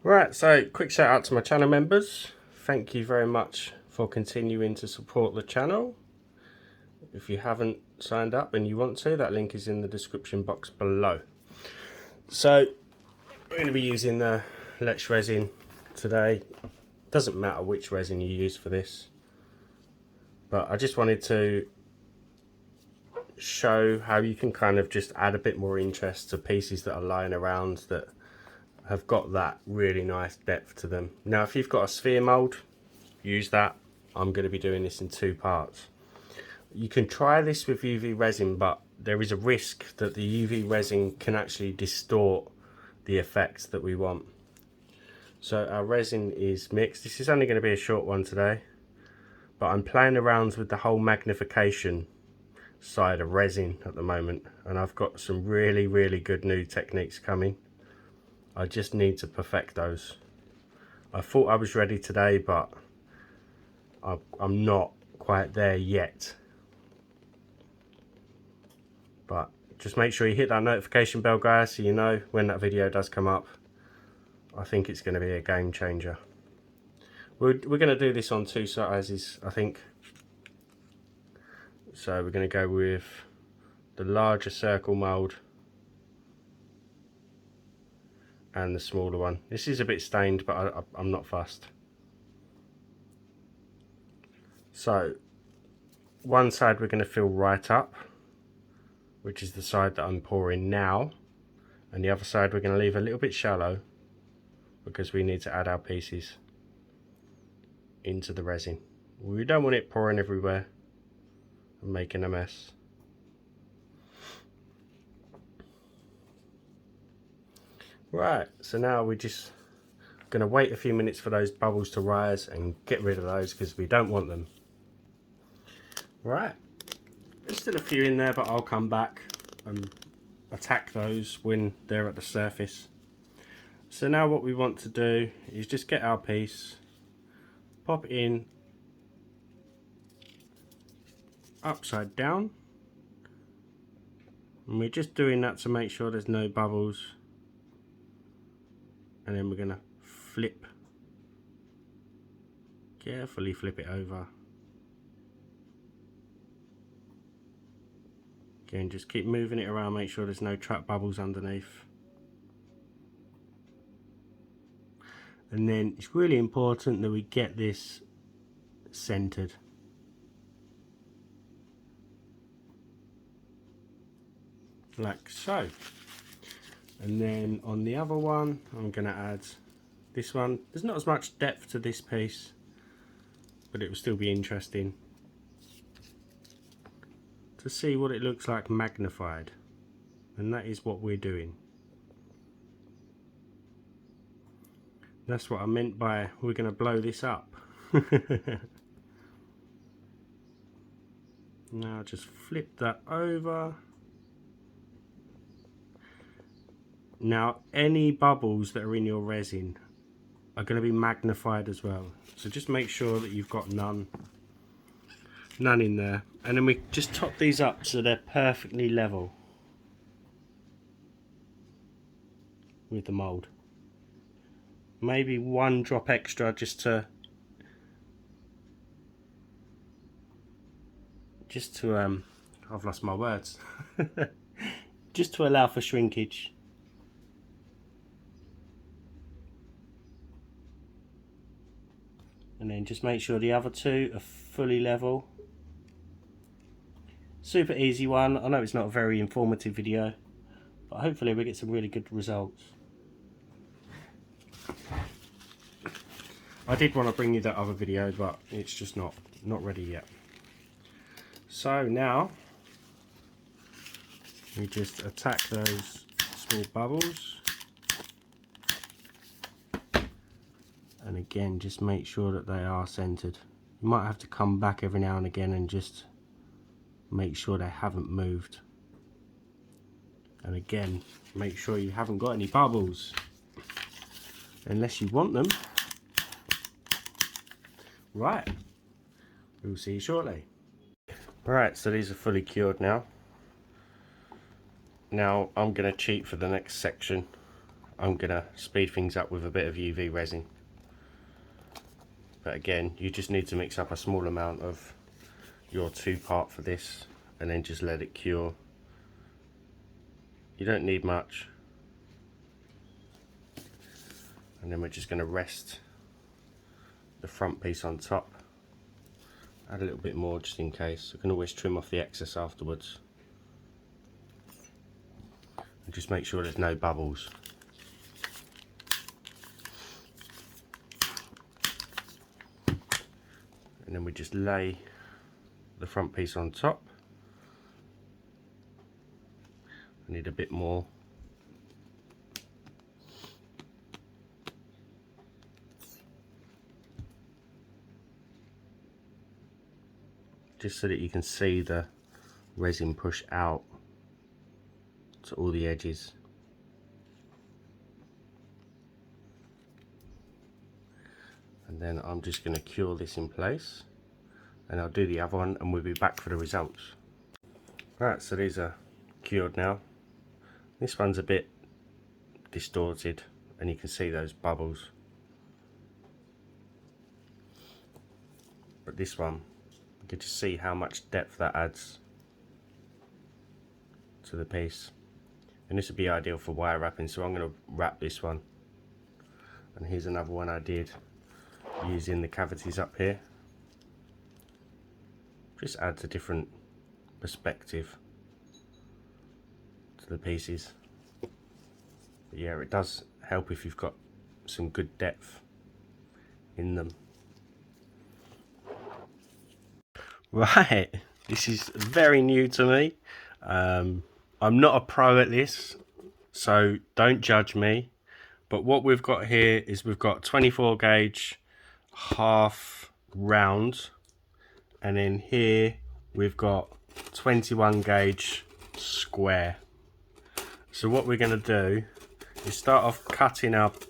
Right, so quick shout out to my channel members. Thank you very much for continuing to support the channel. If you haven't signed up and you want to, that link is in the description box below. So we're going to be using the Let's Resin today. Doesn't matter which resin you use for this, but I just wanted to show how you can kind of just add a bit more interest to pieces that are lying around that have got that really nice depth to them. Now if you've got a sphere mould, use that. I'm going to be doing this in 2 parts. You can try this with UV resin, but there is a risk that the UV resin can actually distort the effects that we want. So our resin is mixed. This is only going to be a short one today, but I'm playing around with the whole magnification side of resin at the moment, and I've got some really good new techniques coming. I just need to perfect those. I thought I was ready today, but I'm not quite there yet. But just make sure you hit that notification bell, guys, so you know when that video does come up. I think it's going to be a game changer. We're going to do this on 2 sizes, I think. So we're going to go with the larger circle mould and the smaller one. This is a bit stained, but I'm not fussed. So one side we're going to fill right up, which is the side that I'm pouring now, and the other side we're going to leave a little bit shallow because we need to add our pieces into the resin. We don't want it pouring everywhere and making a mess. Right, so now we're just going to wait a few minutes for those bubbles to rise and get rid of those because we don't want them. Right, there's still a few in there, but I'll come back and attack those when they're at the surface. So now what we want to do is just get our piece, pop it in upside down, and we're just doing that to make sure there's no bubbles. And then we're going to carefully flip it over. Again, just keep moving it around, make sure there's no trap bubbles underneath. And then it's really important that we get this centered. Like so. And then on the other one, I'm going to add this one. There's not as much depth to this piece, but it will still be interesting to see what it looks like magnified. And that is what we're doing. That's what I meant by we're going to blow this up. Now just flip that over. Now any bubbles that are in your resin are going to be magnified as well, so just make sure that you've got none in there. And then we just top these up so they're perfectly level with the mould. Maybe 1 drop extra just to I've lost my words. Just to allow for shrinkage. And then just make sure the other 2 are fully level. Super easy one. I know it's not a very informative video, but hopefully we get some really good results. I did want to bring you that other video, but it's just not ready yet. So now we just attack those small bubbles. And again, just make sure that they are centered. You might have to come back every now and again and just make sure they haven't moved. And again, make sure you haven't got any bubbles, unless you want them. Right, we'll see you shortly. Right, so these are fully cured now. Now I'm going to cheat for the next section I'm gonna speed things up with a bit of UV resin. But again, you just need to mix up a small amount of your 2-part for this and then just let it cure. You don't need much. And then we're just going to rest the front piece on top. Add a little bit more just in case. I can always trim off the excess afterwards. And just make sure there's no bubbles. And then we just lay the front piece on top. I need a bit more. Just so that you can see the resin push out to all the edges. And then I'm just going to cure this in place, and I'll do the other one and we'll be back for the results. Right, so these are cured now. This one's a bit distorted and you can see those bubbles. But this one, you can just see how much depth that adds to the piece. And this would be ideal for wire wrapping, so I'm going to wrap this one. And here's another one I did using the cavities up here. Just adds a different perspective to the pieces. But yeah, it does help if you've got some good depth in them. Right, this is very new to me. I'm not a pro at this, so don't judge me. But what we've got here is we've got 24 gauge half round, and then here we've got 21 gauge square. So what we're going to do is start off cutting up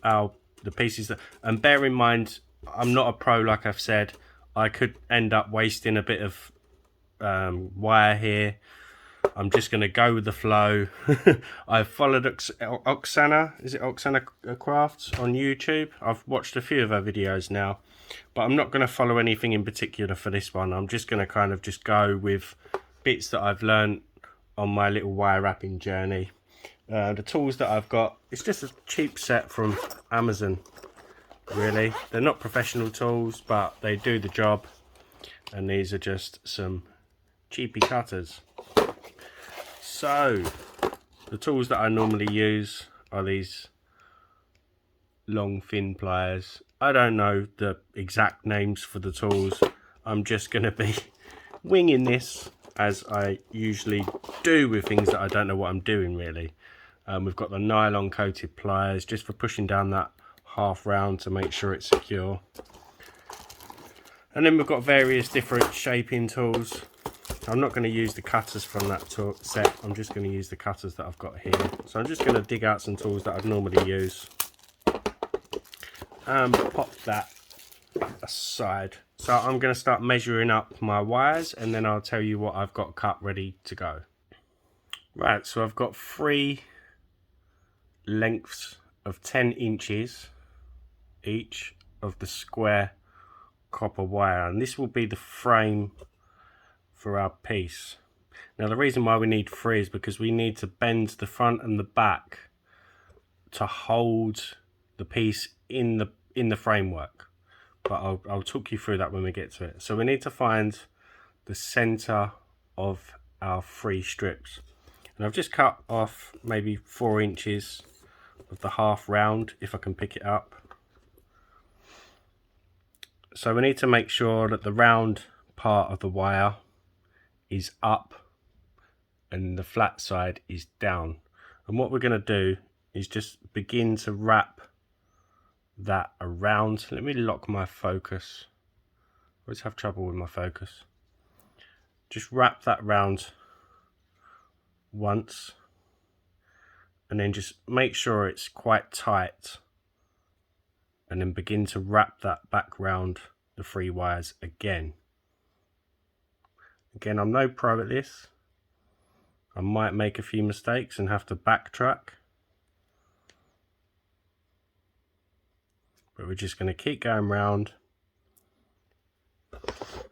the pieces that, and bear in mind I'm not a pro, like I've said. I could end up wasting a bit of wire here. I'm just going to go with the flow. I've followed Oksana, is it Oksana Crafts on YouTube? I've watched a few of her videos now, but I'm not going to follow anything in particular for this one. I'm just going to kind of just go with bits that I've learned on my little wire wrapping journey. The tools that I've got, it's just a cheap set from Amazon, really. They're not professional tools, but they do the job. And these are just some cheapy cutters. So, the tools that I normally use are these long thin pliers. I don't know the exact names for the tools. I'm just going to be winging this, as I usually do with things that I don't know what I'm doing, really. We've got the nylon coated pliers just for pushing down that half round to make sure it's secure. And then we've got various different shaping tools. I'm not going to use the cutters from that set. I'm just going to use the cutters that I've got here. So I'm just going to dig out some tools that I'd normally use and pop that aside. So I'm going to start measuring up my wires, and then I'll tell you what I've got cut ready to go. Right, so I've got 3 lengths of 10 inches each of the square copper wire, and this will be the frame for our piece. Now the reason why we need 3 is because we need to bend the front and the back to hold the piece in the framework, but I'll talk you through that when we get to it. So we need to find the center of our 3 strips, and I've just cut off maybe 4 inches of the half round if I can pick it up. So we need to make sure that the round part of the wire is up and the flat side is down. And what we're going to do is just begin to wrap that around. Let me lock my focus. I always have trouble with my focus. Just wrap that round once, and then just make sure it's quite tight, and then begin to wrap that back round the 3 wires again. Again, I'm no pro at this. I might make a few mistakes and have to backtrack, but we're just going to keep going round,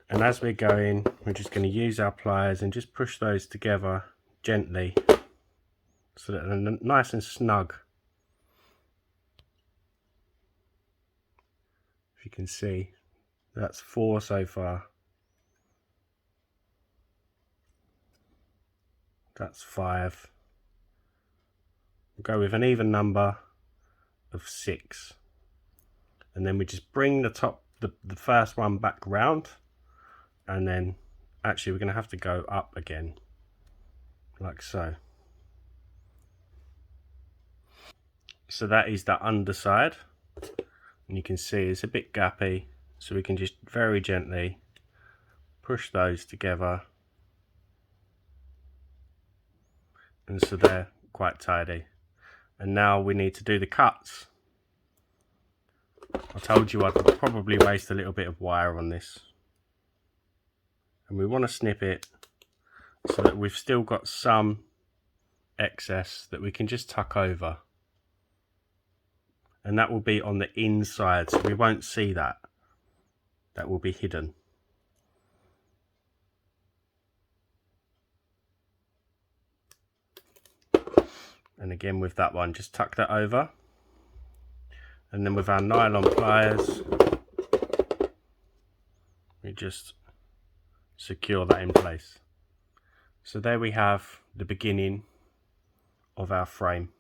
and as we're going we're just going to use our pliers and just push those together gently so that they're nice and snug. If you can see, that's 4 so far. That's 5. We'll go with an even number of 6, and then we just bring the top, the first one back round, and then actually we're going to have to go up again like so. So that is the underside, and you can see it's a bit gappy, so we can just very gently push those together, and so they're quite tidy. And now we need to do the cuts. I told you I'd probably waste a little bit of wire on this, and we want to snip it so that we've still got some excess that we can just tuck over, and that will be on the inside, so we won't see that. That will be hidden. And again with that one, just tuck that over, and then with our nylon pliers we just secure that in place. So there we have the beginning of our frame.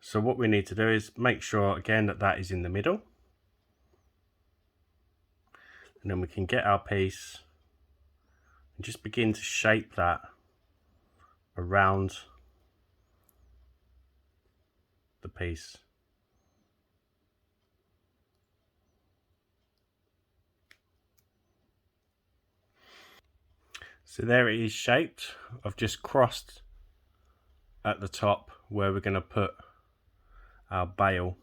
So what we need to do is make sure again that that is in the middle, and then we can get our piece and just begin to shape that around the piece. So there it is shaped. I've just crossed at the top where we're going to put our bail.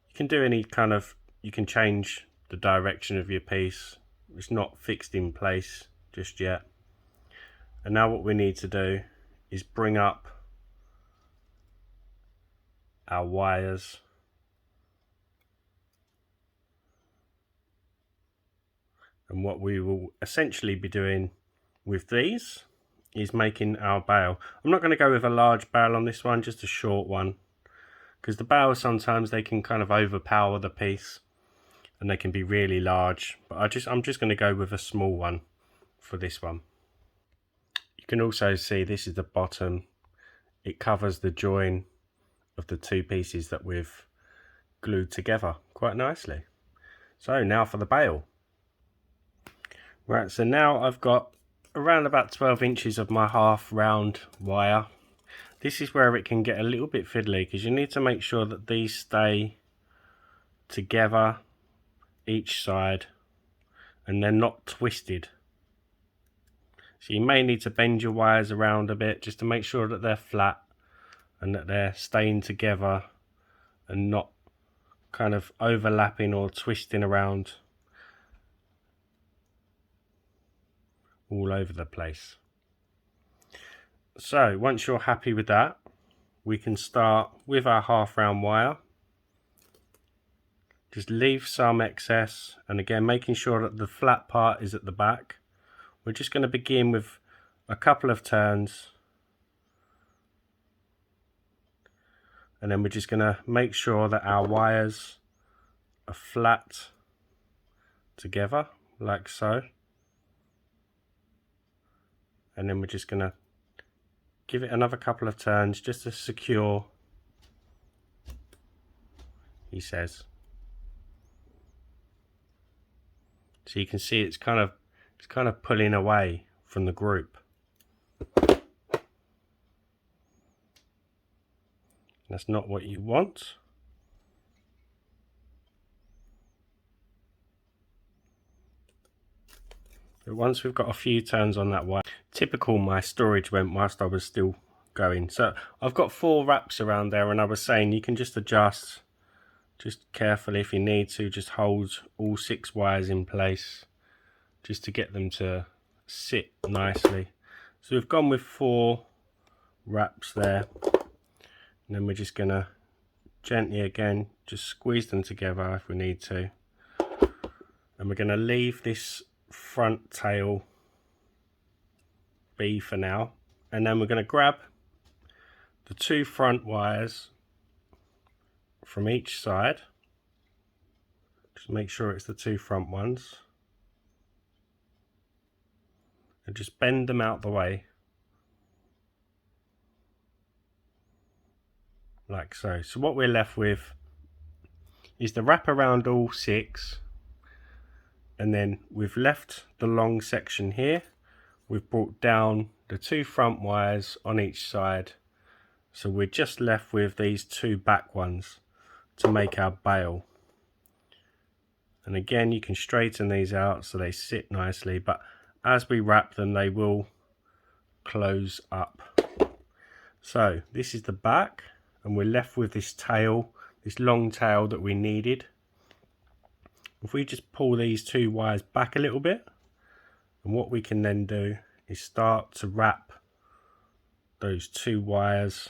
You can do any kind of, you can change the direction of your piece. It's not fixed in place just yet. And now what we need to do is bring up our wires, and what we will essentially be doing with these is making our bail. I'm not going to go with a large bail on this one, just a short one, because the bails sometimes they can kind of overpower the piece and they can be really large, but I'm just going to go with a small one for this one. You can also see this is the bottom. It covers the join of the two pieces that we've glued together quite nicely. So now for the bail. Right, so now I've got around about 12 inches of my half round wire. This is where it can get a little bit fiddly, because you need to make sure that these stay together each side and they're not twisted. So you may need to bend your wires around a bit just to make sure that they're flat and that they're staying together and not kind of overlapping or twisting around all over the place. So once you're happy with that, we can start with our half round wire. Just leave some excess, and again making sure that the flat part is at the back. We're just going to begin with a couple of turns, and then we're just going to make sure that our wires are flat together like so, and then we're just going to give it another couple of turns just to secure, he says. So you can see it's kind of pulling away from the group. That's not what you want. But once we've got a few turns on that wire, typical my storage went whilst I was still going. So I've got 4 wraps around there, and I was saying you can just adjust, just carefully if you need to, just hold all 6 wires in place just to get them to sit nicely. So we've gone with 4 wraps there, and then we're just gonna gently again, just squeeze them together if we need to. And we're going to leave this front tail be for now. And then we're going to grab the 2 front wires from each side. Just make sure it's the 2 front ones. And just bend them out the way. Like so. So what we're left with is to wrap around all 6. And then we've left the long section here. We've brought down the 2 front wires on each side. So we're just left with these 2 back ones to make our bail. And again, you can straighten these out so they sit nicely, but as we wrap them, they will close up. So this is the back, and we're left with this tail, this long tail that we needed. If we just pull these 2 wires back a little bit, and what we can then do is start to wrap those 2 wires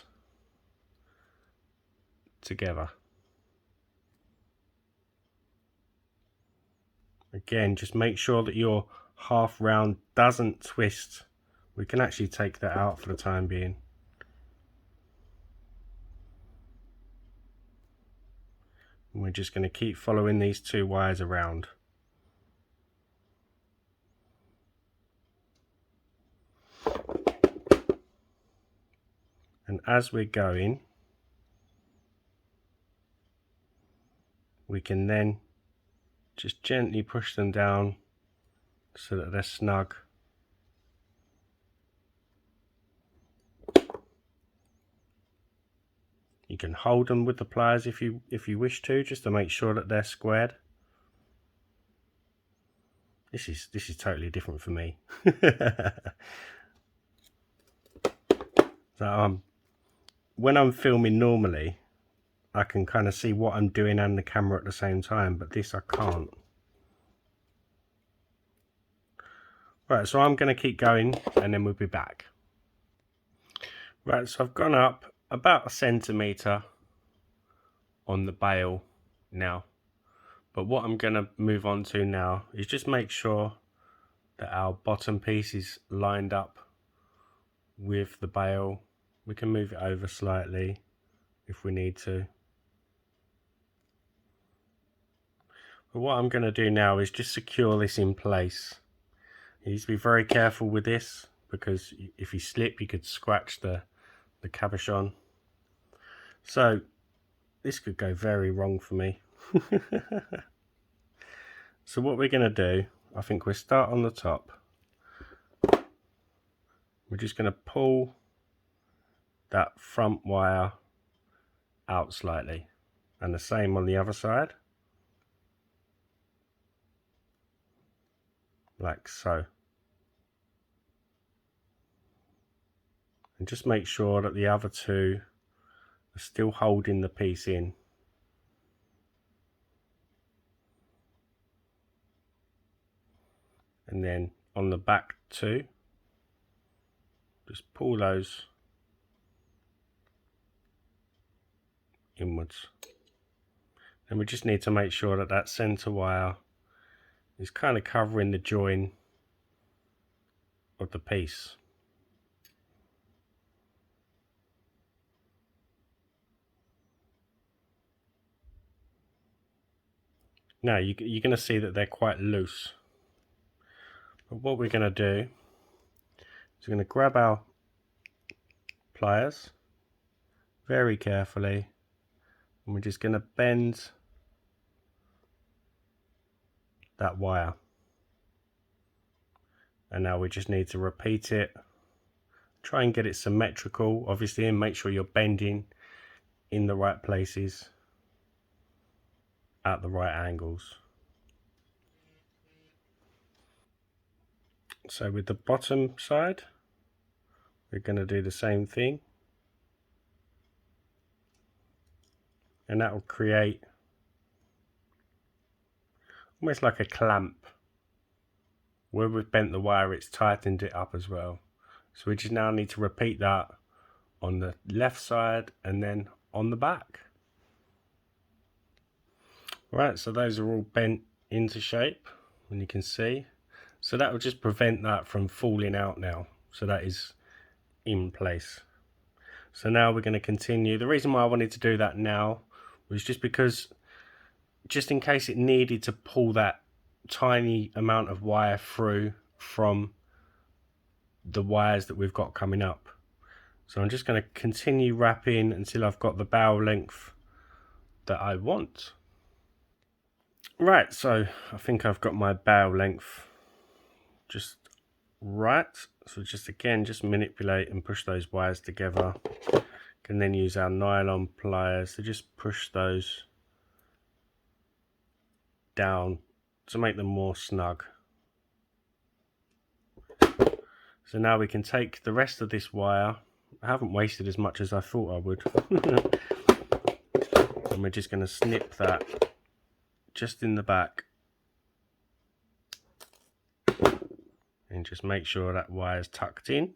together. Again, just make sure that your half round doesn't twist. We can actually take that out for the time being. And we're just going to keep following these 2 wires around. And as we're going, we can then just gently push them down so that they're snug. You can hold them with the pliers if you wish to, just to make sure that they're squared. This is totally different for me. So when I'm filming normally, I can kind of see what I'm doing and the camera at the same time, but this I can't. Right, so I'm going to keep going and then we'll be back. Right, so I've gone up about 1 centimetre on the bail now. But what I'm going to move on to now is just make sure that our bottom piece is lined up with the bail. We can move it over slightly if we need to. But what I'm going to do now is just secure this in place. You need to be very careful with this, because if you slip you could scratch the cabochon. So this could go very wrong for me. So what we're going to do, I think we'll start on the top. We're just going to pull that front wire out slightly, and the same on the other side, like so. And just make sure that the other 2 are still holding the piece in. And then on the back 2, just pull those inwards. And we just need to make sure that that center wire is kind of covering the join of the piece. Now you're going to see that they're quite loose. But what we're going to do is we're going to grab our pliers very carefully, and we're just going to bend that wire. And now we just need to repeat it. Try and get it symmetrical, obviously, and make sure you're bending in the right places at the right angles. So with the bottom side, we're going to do the same thing, and that will create almost like a clamp. Where we've bent the wire, it's tightened it up as well. So we just now need to repeat that on the left side and then on the back. Right, so those are all bent into shape, and you can see. So that will just prevent that from falling out now. So that is in place. So now we're going to continue. The reason why I wanted to do that now was just because, just in case it needed to pull that tiny amount of wire through from the wires that we've got coming up. So I'm just going to continue wrapping until I've got the bow length that I want. Right, so I think I've got my bow length just right. So just again, just manipulate and push those wires together. Can then use our nylon pliers to just push those down to make them more snug. So now we can take the rest of this wire. I haven't wasted as much as I thought I would. And we're just going to snip that just in the back. And just make sure that wire's tucked in.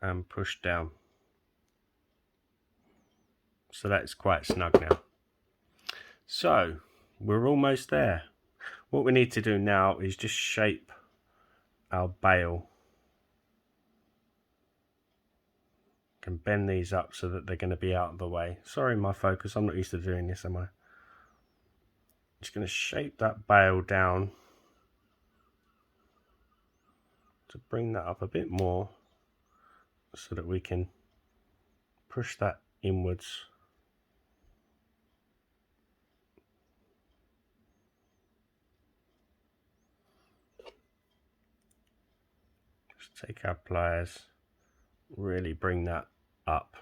And push down. So that's quite snug now. So we're almost there. What we need to do now is just shape our bail. Can bend these up so that they're going to be out of the way. Sorry, my focus, I'm not used to doing this, am I? Just going to shape that bail down to bring that up a bit more so that we can push that inwards. Just take our pliers, really bring that up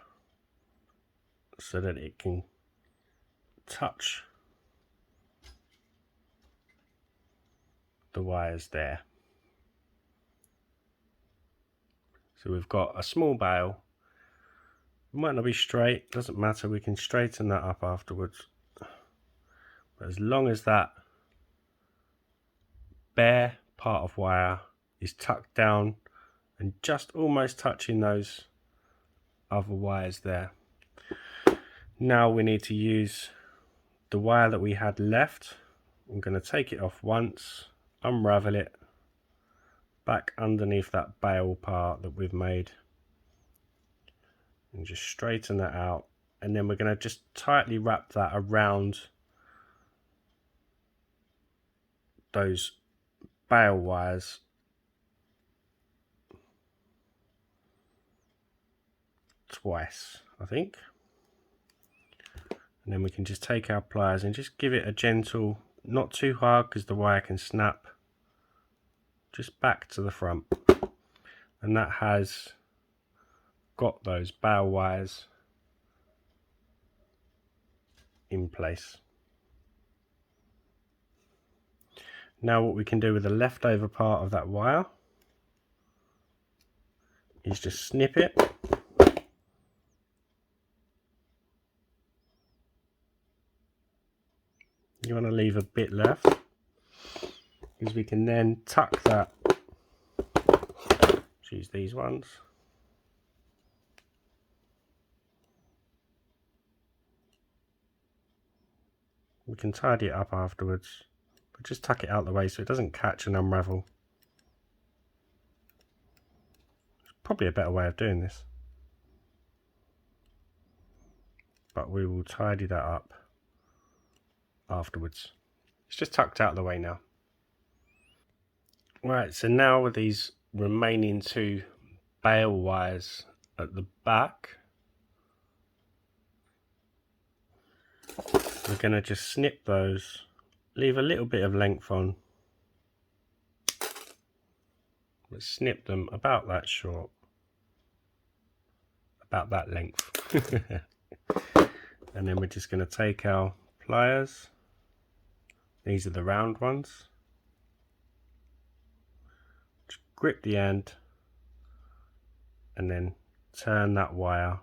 so that it can touch the wires there. So we've got a small bail. It might not be straight, doesn't matter, we can straighten that up afterwards. But as long as that bare part of wire is tucked down and just almost touching those other wires there. Now we need to use the wire that we had left. I'm going to take it off once, unravel it back underneath that bail part that we've made, and just straighten that out. And then we're going to just tightly wrap that around those bail wires twice, I think. And then we can just take our pliers and just give it a gentle, not too hard because the wire can snap, just back to the front. And that has got those bail wires in place. Now what we can do with the leftover part of that wire is just snip it. You want to leave a bit left because we can then tuck that. Choose these ones. We can tidy it up afterwards, but just tuck it out the way so it doesn't catch and unravel. There's probably a better way of doing this, but we will tidy that up afterwards. It's just tucked out of the way now. Right, so now with these remaining two bail wires at the back, we're going to just snip those, leave a little bit of length on, but snip them about that short, about that length. And then we're just going to take our pliers, these are the round ones, just grip the end and then turn that wire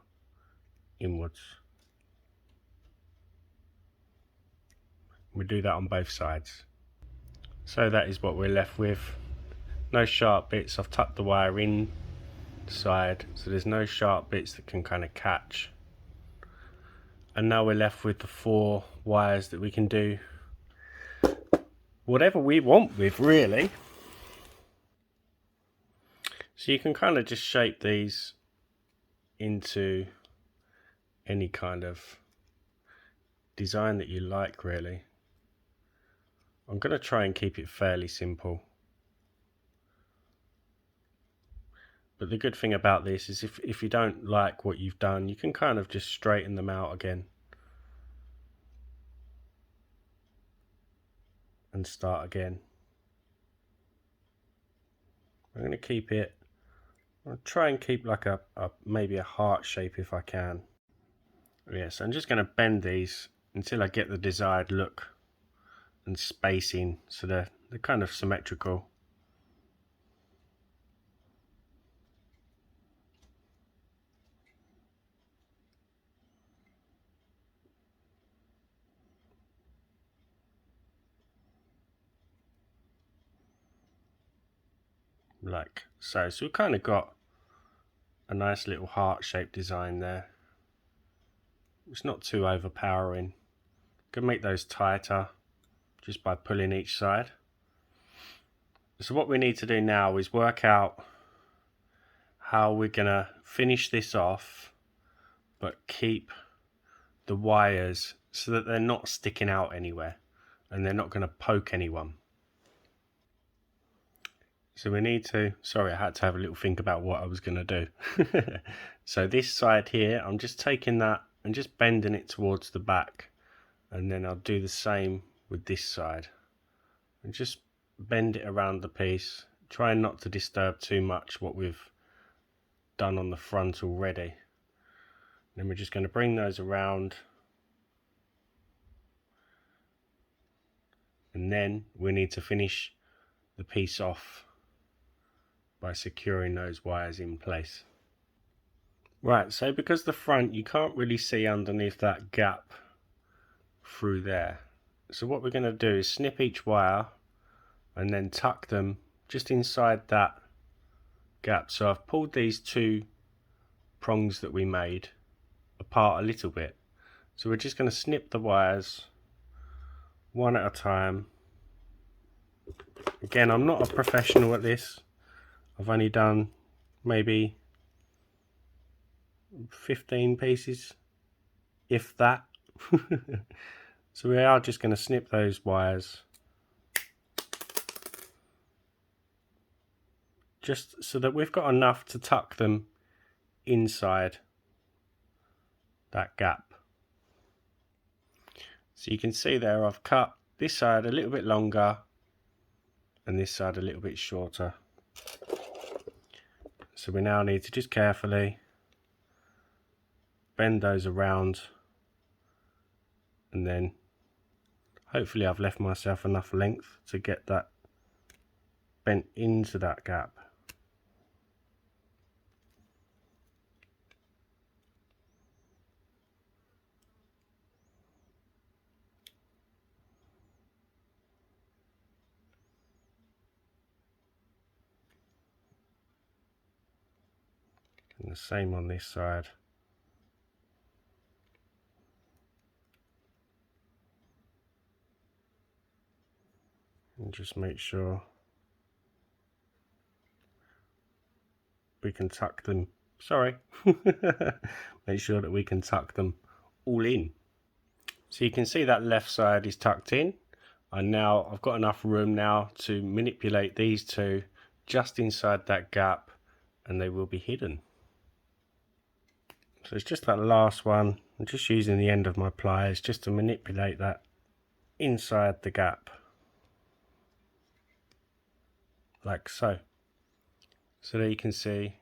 inwards. We do that on both sides. So that is what we're left with. No sharp bits. I've tucked the wire in side, so there's no sharp bits that can kind of catch. And now we're left with the 4 wires that we can do whatever we want with, really. So you can kind of just shape these into any kind of design that you like, really. I'm going to try and keep it fairly simple. But the good thing about this is if you don't like what you've done, you can kind of just straighten them out again and start again. I'm going to keep it, I'll try and keep like maybe a heart shape if I can. Yes, I'm just going to bend these until I get the desired look and spacing, so they're kind of symmetrical. Like so. So we've kind of got a nice little heart-shaped design there. It's not too overpowering. Can make those tighter just by pulling each side. So what we need to do now is work out how we're gonna finish this off, but keep the wires so that they're not sticking out anywhere and they're not gonna poke anyone. So we need to, sorry, I had to have a little think about what I was going to do. So this side here, I'm just taking that and just bending it towards the back, and then I'll do the same with this side and just bend it around the piece, trying not to disturb too much what we've done on the front already. Then we're just going to bring those around, and then we need to finish the piece off by securing those wires in place. Right, so because the front, you can't really see underneath that gap through there. So what we're going to do is snip each wire and then tuck them just inside that gap. So I've pulled these 2 prongs that we made apart a little bit. So we're just going to snip the wires one at a time. Again, I'm not a professional at this. I've only done maybe 15 pieces, if that. So we are just going to snip those wires just so that we've got enough to tuck them inside that gap. So you can see there I've cut this side a little bit longer and this side a little bit shorter. So we now need to just carefully bend those around, and then hopefully I've left myself enough length to get that bent into that gap. And the same on this side. And just make sure we can tuck them, make sure that we can tuck them all in. So you can see that left side is tucked in, and now I've got enough room now to manipulate these 2 just inside that gap, and they will be hidden. So it's just that last one. I'm just using the end of my pliers just to manipulate that inside the gap, like so. So there you can see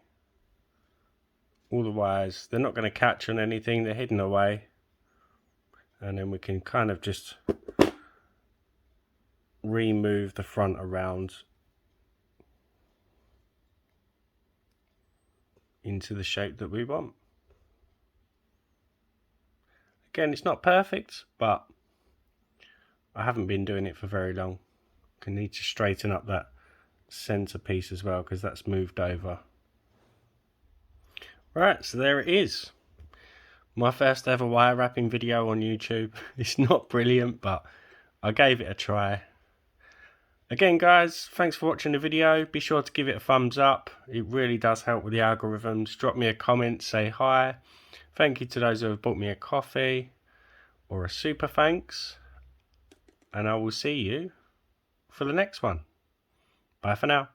all the wires. They're not going to catch on anything, they're hidden away. And then we can kind of just remove the front around into the shape that we want. Again, it's not perfect, but I haven't been doing it for very long. I need to straighten up that center piece as well, because that's moved over. Right, so there it is. My first ever wire wrapping video on YouTube. It's not brilliant, but I gave it a try. Again guys, thanks for watching the video. Be sure to give it a thumbs up. It really does help with the algorithms. Drop me a comment, say hi. Thank you to those who have bought me a coffee or a super thanks. And I will see you for the next one. Bye for now.